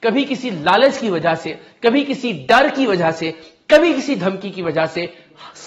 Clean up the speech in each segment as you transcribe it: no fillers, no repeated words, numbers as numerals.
کبھی کسی لالچ کی وجہ سے، کبھی کسی ڈر کی وجہ سے، کبھی کسی دھمکی کی وجہ سے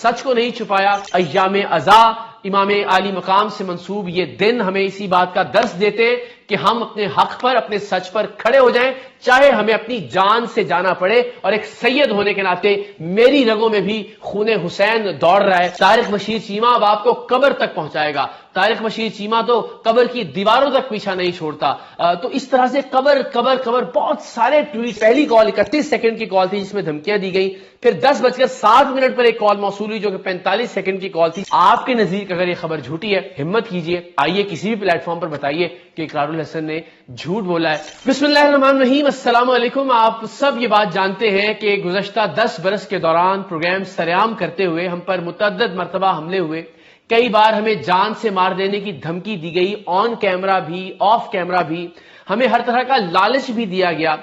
سچ کو نہیں چھپایا۔ ایام ازا امام عالی مقام سے منسوب یہ دن ہمیں اسی بات کا درس دیتے کہ ہم اپنے حق پر، اپنے سچ پر کھڑے ہو جائیں، چاہے ہمیں اپنی جان سے جانا پڑے۔ اور ایک سید ہونے کے ناطے میری رگوں میں بھی خون حسین دوڑ رہا ہے۔ طارق بشیر چیمہ اب آپ کو قبر تک پہنچائے گا۔ طارق بشیر چیمہ تو قبر کی دیواروں تک پیچھا نہیں چھوڑتا۔ تو اس طرح سے قبر قبر قبر بہت سارے ٹویٹ۔ پہلی کال 31 سیکنڈ کی کال تھی جس میں دھمکیاں دی گئی، پھر 10:07 پر ایک کال موصول ہوئی جو کہ 45 سیکنڈ کی کال تھی۔ آپ کے نزدیک اگر یہ خبر جھوٹی ہے، ہمت کیجئے، آئیے کسی بھی پلیٹ فارم پر بتائیے کہ اقرار الحسن نے جھوٹ بولا ہے۔ بسم اللہ الرحمن الرحیم، السلام علیکم۔ آپ سب یہ بات جانتے ہیں کہ گزشتہ 10 برس کے دوران پروگرام سرعام کرتے ہوئے ہم پر متعدد مرتبہ حملے ہوئے، کئی بار ہمیں جان سے مار دینے کی دھمکی دی گئی، آن کیمرہ بھی آف کیمرہ بھی، ہمیں ہر طرح کا لالچ بھی دیا گیا،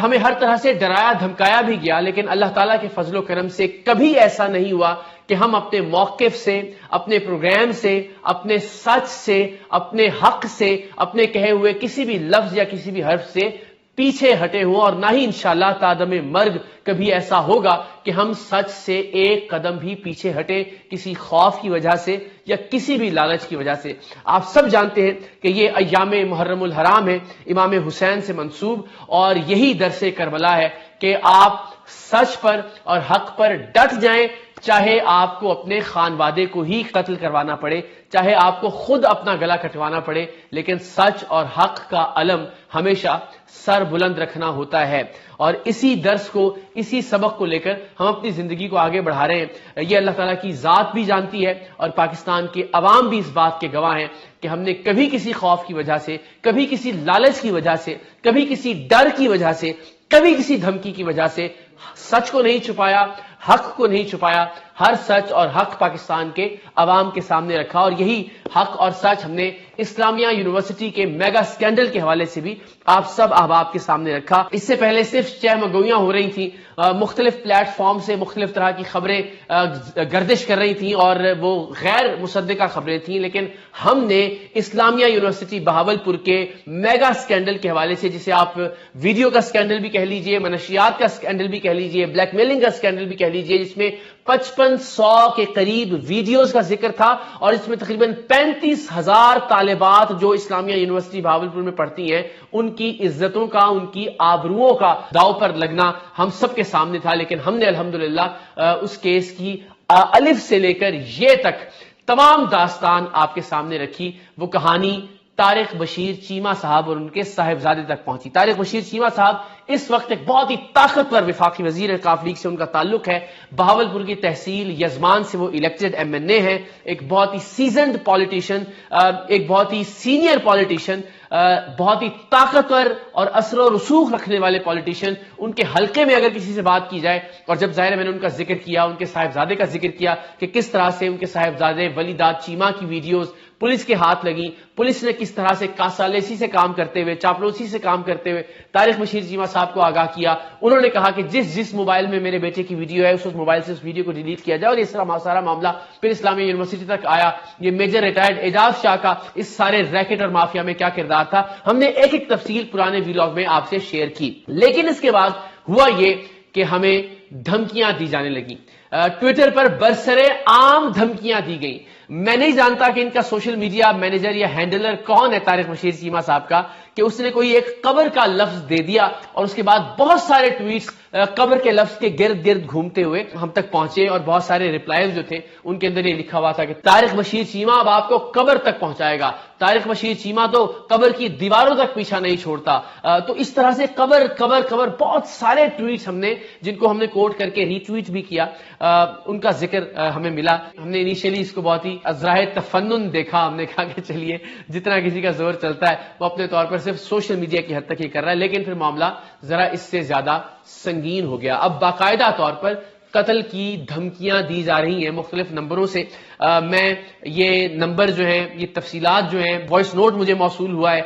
ہمیں ہر طرح سے ڈرایا دھمکایا بھی گیا، لیکن اللہ تعالیٰ کے فضل و کرم سے کبھی ایسا نہیں ہوا کہ ہم اپنے موقف سے، اپنے پروگرام سے، اپنے سچ سے، اپنے حق سے، اپنے کہے ہوئے کسی بھی لفظ یا کسی بھی حرف سے پیچھے ہٹے ہوں، اور نہ ہی انشاءاللہ تعدم مرگ کبھی ایسا ہوگا کہ ہم سچ سے ایک قدم بھی پیچھے ہٹے کسی خوف کی وجہ سے یا کسی بھی لالچ کی وجہ سے۔ آپ سب جانتے ہیں کہ یہ ایام محرم الحرام ہے، امام حسین سے منسوب، اور یہی درس کربلا ہے کہ آپ سچ پر اور حق پر ڈٹ جائیں، چاہے آپ کو اپنے خانوادے کو ہی قتل کروانا پڑے، چاہے آپ کو خود اپنا گلا کٹوانا پڑے، لیکن سچ اور حق کا علم ہمیشہ سر بلند رکھنا ہوتا ہے۔ اور اسی درس کو، اسی سبق کو لے کر ہم اپنی زندگی کو آگے بڑھا رہے ہیں۔ یہ اللہ تعالیٰ کی ذات بھی جانتی ہے اور پاکستان کے عوام بھی اس بات کے گواہ ہیں کہ ہم نے کبھی کسی خوف کی وجہ سے، کبھی کسی لالچ کی وجہ سے، کبھی کسی ڈر کی وجہ سے، کبھی کسی دھمکی کی وجہ سے سچ کو نہیں چھپایا، حق کو نہیں چھپایا، ہر سچ اور حق پاکستان کے عوام کے سامنے رکھا۔ اور یہی حق اور سچ ہم نے اسلامیہ یونیورسٹی کے میگا سکینڈل کے حوالے سے بھی آپ سب احباب کے سامنے رکھا۔ اس سے پہلے صرف چہمگوئیاں ہو رہی تھیں، مختلف پلیٹ فارم سے مختلف طرح کی خبریں گردش کر رہی تھیں اور وہ غیر مصدقہ خبریں تھیں، لیکن ہم نے اسلامیہ یونیورسٹی بہاولپور کے میگا سکینڈل کے حوالے سے، جسے آپ ویڈیو کا سکینڈل بھی کہہ لیجئے، منشیات کا سکینڈل بھی کہہ لیجئے، بلیک میلنگ کا سکینڈل بھی کہہ لیجئے، جس میں 5500 کے قریب ویڈیوز کا ذکر تھا، اور اس میں تقریباً 35,000 طالبات جو اسلامیہ یونیورسٹی بہاولپور میں پڑھتی ہیں، ان کی عزتوں کا، ان کی آبروؤں کا داؤ پر لگنا ہم سب کے سامنے تھا۔ لیکن ہم نے الحمدللہ اس کیس کی الف سے لے کر یہ تک تمام داستان آپ کے سامنے رکھی۔ وہ کہانی طارق بشیر چیمہ صاحب اور ان کے صاحبزادے تک پہنچی۔ طارق بشیر چیمہ صاحب اس وقت ایک بہت ہی طاقتور وفاقی وزیر اوقاف لیگ سے ان کا تعلق ہے، بہاولپور کی تحصیل یزمان سے وہ الیکٹڈ MNA ہیں، ایک بہت ہی سیزنڈ پولیٹیشین، ایک بہت ہی سینئر پولیٹیشین، بہت ہی طاقتور اور اثر و رسوخ رکھنے والے پولیٹیشین۔ ان کے حلقے میں اگر کسی سے بات کی جائے، اور جب ظاہر ہے میں نے ان کا ذکر کیا، ان کے صاحبزادے کا ذکر کیا کہ کس طرح سے ان کے صاحبزادے ولی داد چیمہ کی ویڈیوز پولیس کے ہاتھ لگیں، پولیس نے کس طرح سے کاسالیسی سے کام کرتے ہوئے، چاپلوسی سے کام کرتے ہوئے طارق بشیر چیمہ صاحب کو آگاہ کیا۔ انہوں نے کہا کہ جس موبائل میں میرے بیٹے کی ویڈیو ہے، اس موبائل سے اس ویڈیو کو ڈیلیٹ کیا جائے، اور اس طرح سارا معاملہ پھر اسلامیہ یونیورسٹی تک آیا۔ یہ میجر ریٹائرڈ اعجاز شاہ کا اس سارے ریکٹ اور مافیا میں کیا کردار تھا، ہم نے ایک ایک تفصیل پرانے ویلاگ میں آپ سے شیئر کی۔ لیکن اس کے بعد ہوا یہ کہ ہمیں دھمکیاں دی جانے لگیں، ٹویٹر پر برسرے عام دھمکیاں دی گئیں۔ میں نہیں جانتا کہ ان کا سوشل میڈیا مینیجر یا ہینڈلر کون ہے طارق بشیر چیمہ صاحب کا، کہ اس نے کوئی ایک قبر کا لفظ دے دیا اور اس کے بعد بہت سارے ٹویٹس قبر کے لفظ کے گرد گرد گھومتے ہوئے ہم تک پہنچے، اور بہت سارے ریپلائز جو تھے ان کے اندر یہ لکھا ہوا تھا کہ طارق بشیر چیمہ اب آپ کو قبر تک پہنچائے گا، طارق بشیر چیمہ تو قبر کی دیواروں تک پیچھا نہیں چھوڑتا۔ تو اس طرح سے قبر قبر قبر بہت سارے ٹویٹس ہم نے، جن کو ہم نے کوٹ کر کے ری ٹویٹ بھی کیا، ان کا ذکر ہمیں ملا۔ ہم نے انیشیلی اس کو بہت ہی ازراہ تفنن دیکھا، ہم نے کہا کہ چلیے جتنا کسی کا زور چلتا ہے وہ اپنے طور پر صرف سوشل میڈیا کی حد تک ہی کر رہا ہے، لیکن پھر معاملہ ذرا اس سے زیادہ سنگین ہو گیا۔ اب باقاعدہ طور پر قتل کی دھمکیاں دی جا رہی ہیں مختلف نمبروں سے۔ میں یہ نمبر جو ہیں، یہ تفصیلات جو ہیں، وائس نوٹ مجھے موصول ہوا ہے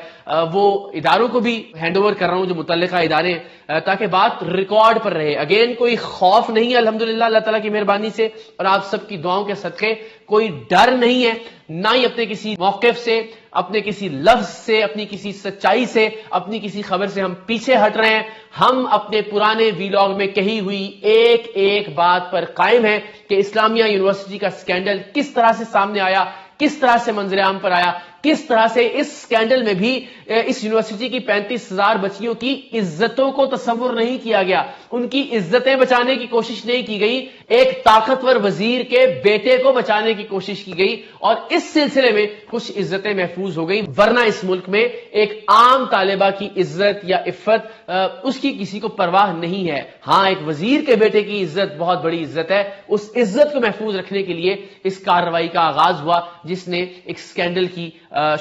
وہ اداروں کو بھی ہینڈ اوور کر رہا ہوں جو متعلقہ ادارے ہیں، تاکہ بات ریکارڈ پر رہے. اگین کوئی خوف نہیں ہے الحمدللہ اللہ تعالیٰ کی مہربانی سے اور آپ سب کی دعاؤں کے صدقے، کوئی ڈر نہیں ہے، نہ ہی اپنے کسی موقف سے، اپنے کسی لفظ سے، اپنی کسی سچائی سے، اپنی کسی خبر سے ہم پیچھے ہٹ رہے ہیں. ہم اپنے پرانے ویلاگ میں کہی ہوئی ایک ایک بات پر قائم ہیں کہ اسلامیہ یونیورسٹی کا سکینڈل کس طرح سے سامنے آیا، کس طرح سے منظر عام پر آیا، کس طرح سے اس سکینڈل میں بھی اس یونیورسٹی کی 35,000 بچیوں کی عزتوں کو تصور نہیں کیا گیا، ان کی عزتیں بچانے کی کوشش نہیں کی گئی، ایک طاقتور وزیر کے بیٹے کو بچانے کی کوشش کی گئی اور اس سلسلے میں کچھ عزتیں محفوظ ہو گئی. ورنہ اس ملک میں ایک عام طالبہ کی عزت یا عفت اس کی کسی کو پرواہ نہیں ہے. ہاں ایک وزیر کے بیٹے کی عزت بہت بڑی عزت ہے. اس عزت کو محفوظ رکھنے کے لیے اس کارروائی کا آغاز ہوا جس نے ایک سکینڈل کی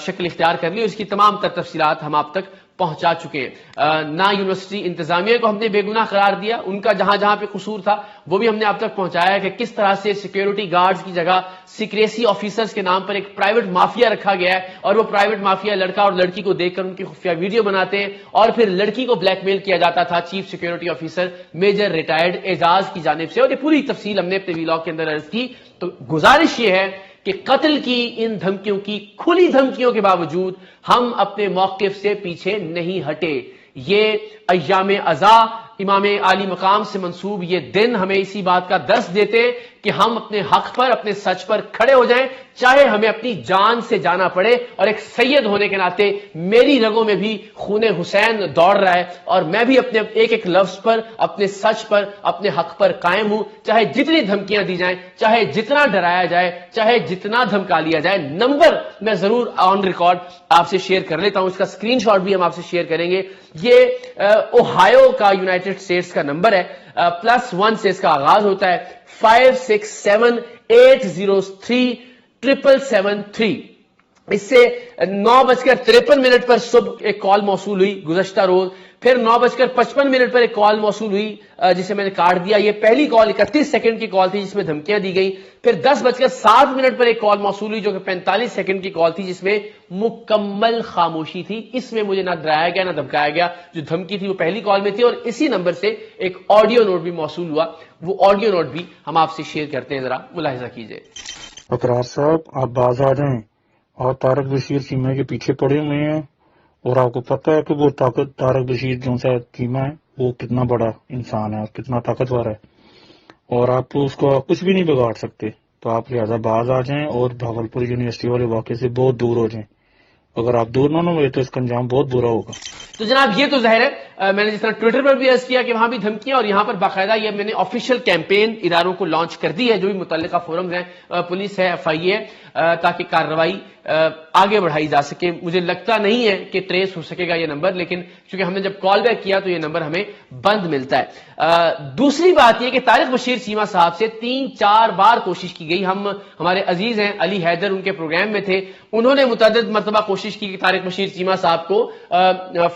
شکل اختیار کر لی. اس کی تمام تر تفصیلات ہم آپ تک پہنچا چکے ہیں. نہ یونیورسٹی انتظامیہ کو ہم نے بے گناہ قرار دیا، ان کا جہاں جہاں پہ قصور تھا وہ بھی ہم نے آپ تک پہنچایا کہ کس طرح سے سیکیورٹی گارڈز کی جگہ سیکریسی آفیسرز کے نام پر ایک پرائیویٹ مافیا رکھا گیا ہے اور وہ پرائیویٹ مافیا لڑکا اور لڑکی کو دیکھ کر ان کی خفیہ ویڈیو بناتے ہیں اور پھر لڑکی کو بلیک میل کیا جاتا تھا chief security officer major retired Ijaz کی جانب سے. اور یہ پوری تفصیل ہم نے اپنے ویلاگ کے اندر عرض کی. تو گزارش یہ ہے کہ قتل کی ان دھمکیوں کی کھلی دھمکیوں کے باوجود ہم اپنے موقف سے پیچھے نہیں ہٹے. یہ ایام عزا امام عالی مقام سے منسوب یہ دن ہمیں اسی بات کا درس دیتے کہ ہم اپنے حق پر، اپنے سچ پر کھڑے ہو جائیں، چاہے ہمیں اپنی جان سے جانا پڑے. اور ایک سید ہونے کے ناطے میری رگوں میں بھی خون حسین دوڑ رہا ہے اور میں بھی اپنے ایک ایک لفظ پر، اپنے سچ پر، اپنے حق پر قائم ہوں. چاہے جتنی دھمکیاں دی جائیں، چاہے جتنا ڈرایا جائے، چاہے جتنا دھمکا لیا جائے. نمبر میں ضرور آن ریکارڈ آپ سے شیئر کر لیتا ہوں، اس کا اسکرین شاٹ بھی ہم آپ سے شیئر کریں گے. یہ اوہایو کا یونائٹڈ اسٹیٹس کا نمبر ہے، +1 سے اس کا آغاز ہوتا ہے، 5678037773. اس سے 9:53 پر صبح ایک کال موصول ہوئی گزشتہ روز. پھر 9:55 پر ایک کال موصول ہوئی جسے میں نے کاٹ دیا. یہ پہلی کال 31 سیکنڈ کی کال تھی جس میں دھمکیاں دی گئی. پھر 10:07 پر ایک کال موصول ہوئی جو کہ 45 سیکنڈ کی کال تھی جس میں مکمل خاموشی تھی. اس میں مجھے نہ ڈرایا گیا نہ دھمکایا گیا. جو دھمکی تھی وہ پہلی کال میں تھی. اور اسی نمبر سے ایک آڈیو نوٹ بھی موصول ہوا. وہ آڈیو نوٹ بھی ہم آپ سے شیئر کرتے ہیں، ذرا ملاحظہ کیجئے. اقرار صاحب آپ باز آ جائیں، اور طارق بشیر چیمہ کے پیچھے پڑے ہوئے ہیں اور آپ کو پتہ ہے کہ وہ طارق بشیر جو سا چیمہ ہے وہ کتنا بڑا انسان ہے اور کتنا طاقتور ہے اور آپ اس کو کچھ بھی نہیں بگاڑ سکتے. تو آپ لہٰذا باز آ جائیں اور بھاگلپور یونیورسٹی والے واقعے سے بہت دور ہو جائیں. اگر آپ دور نہ ہوئے تو اس کا انجام بہت برا ہوگا. تو جناب یہ تو ظاہر ہے، میں نے جس طرح ٹویٹر پر بھی عرض کیا کہ وہاں بھی دھمکیاں، اور یہاں پر باقاعدہ یہ میں نے آفیشیل کیمپین اداروں کو لانچ کر دی ہے جو بھی متعلقہ فورمز ہیں، پولیس ہے، FIA ہے، تاکہ کارروائی آگے بڑھائی جا سکے. مجھے لگتا نہیں ہے کہ ٹریس ہو سکے گا یہ نمبر، لیکن چونکہ ہم نے جب کال بیک کیا تو یہ نمبر ہمیں بند ملتا ہے. دوسری بات یہ کہ طارق بشیر چیمہ صاحب سے 3-4 بار کوشش کی گئی. ہمارے عزیز ہیں علی حیدر ان کے پروگرام میں تھے، انہوں نے متعدد مرتبہ کوشش کی کہ طارق بشیر چیمہ صاحب کو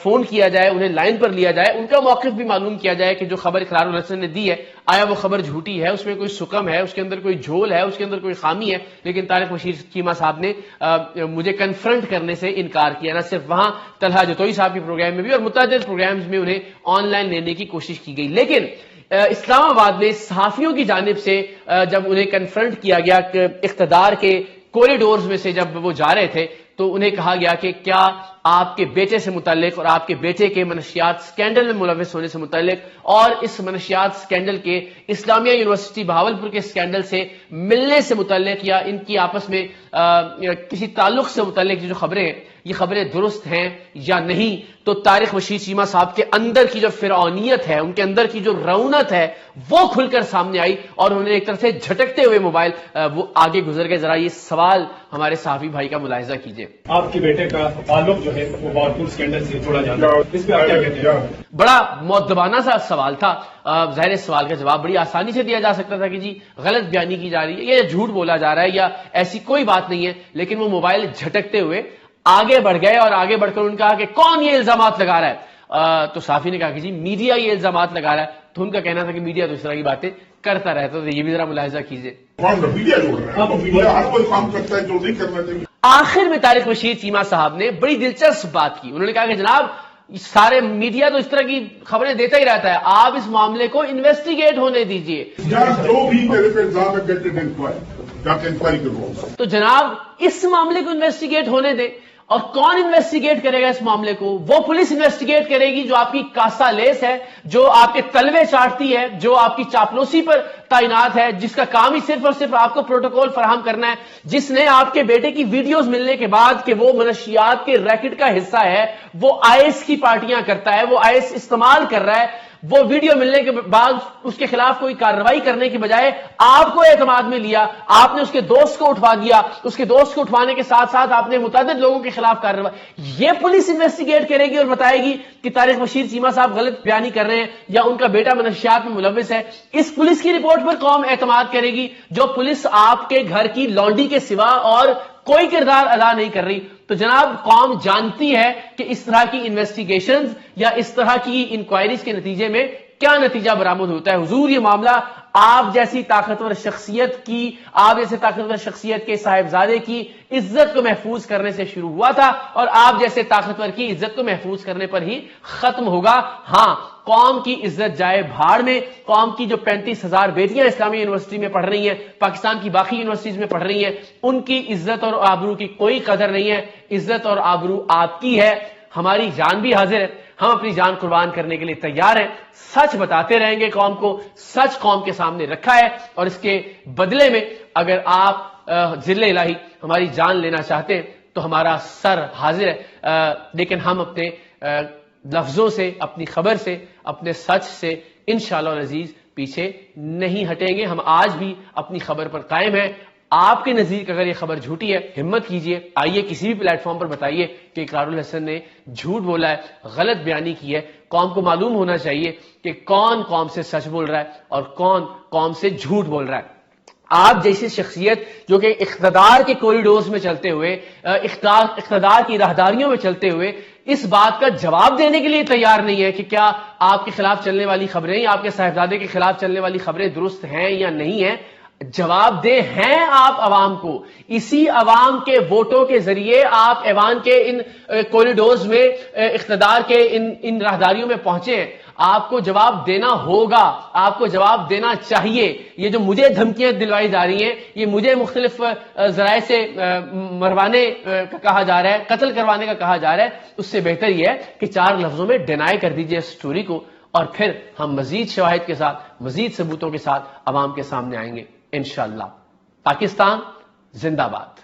فون کیا جائے، انہیں لائن پر لیا جائے، ان کا موقف بھی معلوم کیا جائے کہ جو خبر اقرار الحسن نے دی ہے آیا وہ خبر جھوٹی ہے، اس میں کوئی سکم ہے، اس کے اندر کوئی جھول ہے، اس کے اندر کوئی خامی ہے. لیکن طارق بشیر چیمہ صاحب نے مجھے کنفرنٹ کرنے سے انکار کیا. نہ صرف وہاں طلحہ جتوئی صاحب کے پروگرام میں بھی اور متعدد پروگرامز میں انہیں آن لائن لینے کی کوشش کی گئی. لیکن اسلام آباد میں صحافیوں کی جانب سے جب انہیں کنفرنٹ کیا گیا کہ اقتدار کے کوریڈورز میں سے جب وہ جا رہے تھے تو انہیں کہا گیا کہ کیا آپ کے بیٹے سے متعلق اور آپ کے بیٹے کے منشیات سکینڈل میں ملوث ہونے سے متعلق اور اس منشیات سکینڈل کے اسلامیہ یونیورسٹی بہاولپور کے سکینڈل سے ملنے سے متعلق یا ان کی آپس میں کسی تعلق سے متعلق جو خبریں ہیں یہ خبریں درست ہیں یا نہیں. تو طارق بشیر چیمہ صاحب کے اندر کی جو فرعونیت ہے، ان کے اندر کی جو رونت ہے وہ کھل کر سامنے آئی اور انہوں نے ایک طرح سے جھٹکتے ہوئے موبائل وہ آگے گزر گئے. ذرا یہ سوال ہمارے صحافی بھائی کا ملاحظہ کیجئے. آپ کے بیٹے کا تعلق جو ہے وہ بہاولپور سکینڈل سے جوڑا جاتا ہے، اس پہ آپ کیا کہتے ہیں؟ بڑا مؤدبانہ سا سوال تھا. ظاہر سوال کا جواب بڑی آسانی سے دیا جا سکتا تھا کہ جی غلط بیانی کی جا رہی ہے یا جھوٹ بولا جا رہا ہے یا ایسی کوئی بات نہیں ہے. لیکن وہ موبائل جھٹکتے ہوئے آگے بڑھ گئے اور آگے بڑھ کر انہوں نے کہا کہ کون یہ الزامات لگا رہا ہے. تو صحافی نے کہا کہ جی میڈیا یہ الزامات لگا رہا ہے، تو ان کا کہنا تھا کہ میڈیا تو اس طرح کی باتیں کرتا رہتا، تو یہ بھی ذرا ملاحظہ کیجیے۔ میڈیا جو ہے میڈیا ہر کوئی کام کرتا ہے جو نہیں کرنا چاہیے۔ آخر میں طارق بشیر چیمہ صاحب نے بڑی دلچسپ بات کی، انہوں نے کہا کہ جناب سارے میڈیا تو اس طرح کی خبریں دیتا ہی رہتا ہے، آپ اس معاملے کو انویسٹیگیٹ ہونے دیجئے۔ جو بھی میرے پہ الزام ہے گیٹ اٹ انکوائری، جا کے انکوائری کرواؤں گا۔ تو جناب اس معاملے کو انویسٹیگیٹ ہونے دیں، اور کون انویسٹیگیٹ کرے گا اس معاملے کو؟ وہ پولیس انویسٹیگیٹ کرے گی جو آپ کی کاسا لیس ہے، جو آپ کے تلوے چاٹتی ہے، جو آپ کی چاپلوسی پر تعینات ہے، جس کا کام ہی صرف اور صرف آپ کو پروٹوکول فراہم کرنا ہے، جس نے آپ کے بیٹے کی ویڈیوز ملنے کے بعد کہ وہ منشیات کے ریکٹ کا حصہ ہے، وہ آئیس کی پارٹیاں کرتا ہے، وہ آئیس استعمال کر رہا ہے، وہ ویڈیو ملنے کے بعد اس کے خلاف کوئی کارروائی کرنے کی بجائے آپ کو اعتماد میں لیا، آپ نے اس کے دوست کو اٹھوا دیا، اس کے دوست کو اٹھوانے کے ساتھ ساتھ آپ نے متعدد لوگوں کے خلاف کارروائی، یہ پولیس انویسٹیگیٹ کرے گی اور بتائے گی کہ طارق بشیر چیمہ صاحب غلط بیانی کر رہے ہیں یا ان کا بیٹا منشیات میں ملوث ہے۔ اس پولیس کی رپورٹ پر قوم اعتماد کرے گی جو پولیس آپ کے گھر کی لانڈی کے سوا اور کوئی کردار ادا نہیں کر رہی۔ تو جناب قوم جانتی ہے کہ اس طرح کی انویسٹیگیشنز یا اس طرح کی انکوائریز کے نتیجے میں کیا نتیجہ برآمد ہوتا ہے۔ حضور یہ معاملہ آپ جیسی طاقتور شخصیت کی، آپ جیسے طاقتور شخصیت کے صاحبزادے کی عزت کو محفوظ کرنے سے شروع ہوا تھا اور آپ جیسے طاقتور کی عزت کو محفوظ کرنے پر ہی ختم ہوگا۔ ہاں قوم کی عزت جائے بھاڑ میں، قوم کی جو 35,000 بیٹیاں اسلامی یونیورسٹی میں پڑھ رہی ہیں، پاکستان کی باقی یونیورسٹیز میں پڑھ رہی ہیں، ان کی عزت اور آبرو کی کوئی قدر نہیں ہے۔ عزت اور آبرو آپ کی ہے، ہماری جان بھی حاضر ہے، ہم اپنی جان قربان کرنے کے لیے تیار ہیں، سچ بتاتے رہیں گے قوم کو، سچ قوم کے سامنے رکھا ہے، اور اس کے بدلے میں اگر آپ ذل الہی ہماری جان لینا چاہتے ہیں تو ہمارا سر حاضر ہے، لیکن ہم اپنے لفظوں سے، اپنی خبر سے، اپنے سچ سے انشاءاللہ العزیز پیچھے نہیں ہٹیں گے۔ ہم آج بھی اپنی خبر پر قائم ہیں۔ آپ کے نزدیک اگر یہ خبر جھوٹی ہے، ہمت کیجئے، آئیے کسی بھی پلیٹ فارم پر بتائیے کہ اقرار الحسن نے جھوٹ بولا ہے، غلط بیانی کی ہے۔ قوم کو معلوم ہونا چاہیے کہ کون قوم سے سچ بول رہا ہے اور کون قوم سے جھوٹ بول رہا ہے۔ آپ جیسی شخصیت جو کہ اقتدار کے کوریڈورز میں چلتے ہوئے، اقتدار کی راہداریوں میں چلتے ہوئے اس بات کا جواب دینے کے لیے تیار نہیں ہے کہ کیا آپ کے خلاف چلنے والی خبریں یا آپ کے صاحبزادے کے خلاف چلنے والی خبریں درست ہیں یا نہیں ہیں، جواب دہ ہیں آپ عوام کو۔ اسی عوام کے ووٹوں کے ذریعے آپ ایوان کے ان کوریڈورز میں، اقتدار کے ان راہداریوں میں پہنچے ہیں، آپ کو جواب دینا ہوگا، آپ کو جواب دینا چاہیے۔ یہ جو مجھے دھمکیاں دلوائی جا رہی ہیں، یہ مجھے مختلف ذرائع سے مروانے کا کہا جا رہا ہے، قتل کروانے کا کہا جا رہا ہے، اس سے بہتر یہ ہے کہ 4 لفظوں میں ڈینائی کر دیجئے اس سٹوری کو، اور پھر ہم مزید شواہد کے ساتھ، مزید ثبوتوں کے ساتھ عوام کے سامنے آئیں گے انشاءاللہ۔ پاکستان زندہ باد۔